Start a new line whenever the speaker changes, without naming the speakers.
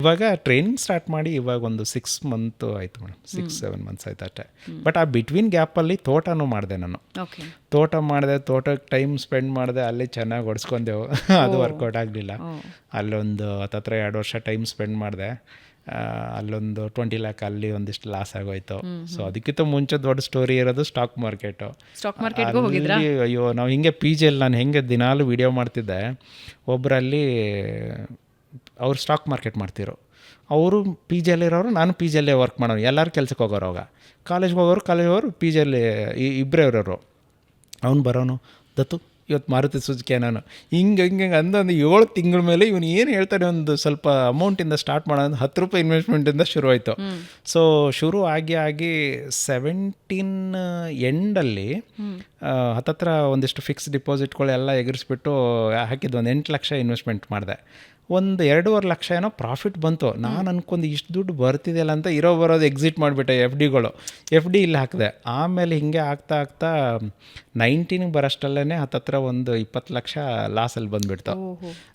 ಇವಾಗ training start ಮಾಡಿ ಇವಾಗ ಒಂದು 6 ಮಂತ್ ಆಯಿತು ಮೇಡಮ್, 6-7 ಮಂತ್ಸ್ ಆಯ್ತು ಅಷ್ಟೇ. ಬಟ್ ಆ ಬಿಟ್ವೀನ್ ಗ್ಯಾಪಲ್ಲಿ ತೋಟನೂ ಮಾಡಿದೆ ನಾನು.
ಓಕೆ.
ತೋಟಕ್ಕೆ ಟೈಮ್ ಸ್ಪೆಂಡ್ ಮಾಡಿದೆ, ಅಲ್ಲಿ ಚೆನ್ನಾಗಿ ಹೊಡ್ಸ್ಕೊಂಡೆವು. ಅದು ವರ್ಕೌಟ್ ಆಗಲಿಲ್ಲ. ಅಲ್ಲೊಂದು ಹತ್ತತ್ರ 2 ವರ್ಷ ಟೈಮ್ ಸ್ಪೆಂಡ್ ಮಾಡಿದೆ. ಅಲ್ಲೊಂದು 20 ಲ್ಯಾಕ್ ಅಲ್ಲಿ ಒಂದಿಷ್ಟು ಲಾಸ್ ಆಗೋಯ್ತು. ಸೊ ಅದಕ್ಕಿಂತ ಮುಂಚೆ ದೊಡ್ಡ ಸ್ಟೋರಿ ಇರೋದು ಸ್ಟಾಕ್ ಮಾರ್ಕೆಟು.
ಸ್ಟಾಕ್ ಮಾರ್ಕೆಟ್ಗೂ ಹೋಗಿದ್ರಾ?
ಅಯ್ಯೋ, ನಾವು ಹಿಂಗೆ ಪಿ ಜಿಯಲ್ಲಿ ನಾನು ಹೆಂಗೆ ದಿನಾಲು ವಿಡಿಯೋ ಮಾಡ್ತಿದ್ದೆ, ಒಬ್ಬರಲ್ಲಿ ಅವ್ರು ಸ್ಟಾಕ್ ಮಾರ್ಕೆಟ್ ಮಾಡ್ತಿರೋ, ಅವರು ಪಿ ಜಿಯಲ್ಲಿರೋರು, ನಾನು ಪಿ ಜಿಯಲ್ಲೇ ವರ್ಕ್ ಮಾಡೋರು, ಎಲ್ಲರೂ ಕೆಲ್ಸಕ್ಕೆ ಹೋಗೋರು. ಅವಾಗ ಕಾಲೇಜ್ಗೆ ಹೋಗೋರು ಪಿ ಜಿಯಲ್ಲಿ ಇಬ್ಬರೇ ಇರೋರು. ಅವ್ನು ಬರೋನು, ದತ್ತು ಇವತ್ತು ಮಾರುತಿ ಸುಜುಕಿ ನಾನು ಹಿಂಗೆ ಅಂದೊಂದು 7 ತಿಂಗಳ ಮೇಲೆ ಇವನು ಏನು ಹೇಳ್ತಾನೆ, ಒಂದು ಸ್ವಲ್ಪ ಅಮೌಂಟಿಂದ ಸ್ಟಾರ್ಟ್ ಮಾಡೋದು, 10 ರೂಪಾಯಿ ಇನ್ವೆಸ್ಟ್ಮೆಂಟಿಂದ ಶುರು ಆಯಿತು. ಸೊ ಶುರು ಆಗಿ 17 ಎಂಡಲ್ಲಿ ಹತ್ತತ್ರ ಒಂದಿಷ್ಟು ಫಿಕ್ಸ್ ಡಿಪಾಸಿಟ್ಗಳೆಲ್ಲ ಎಗರಿಸ್ಬಿಟ್ಟು ಹಾಕಿದ್ದು, ಒಂದು 8 ಲಕ್ಷ ಇನ್ವೆಸ್ಟ್ಮೆಂಟ್ ಮಾಡಿದೆ. ಒಂದು 2.5 ಲಕ್ಷ ಏನೋ ಪ್ರಾಫಿಟ್ ಬಂತು. ನಾನು ಅನ್ಕೊಂಡು ಇಷ್ಟು ದುಡ್ಡು ಬರ್ತಿದೆಯಲ್ಲ ಅಂತ ಬರೋದು ಎಕ್ಸಿಟ್ ಮಾಡಿಬಿಟ್ಟೆ. ಎಫ್ ಡಿ ಇಲ್ಲಿ ಹಾಕಿದೆ. ಆಮೇಲೆ ಹಿಂಗೆ ಆಗ್ತಾ 19 ಬರೋಷ್ಟಲ್ಲೇ ಹತ್ತತ್ರ ಒಂದು 20 ಲಕ್ಷ ಲಾಸಲ್ಲಿ ಬಂದುಬಿಡ್ತು.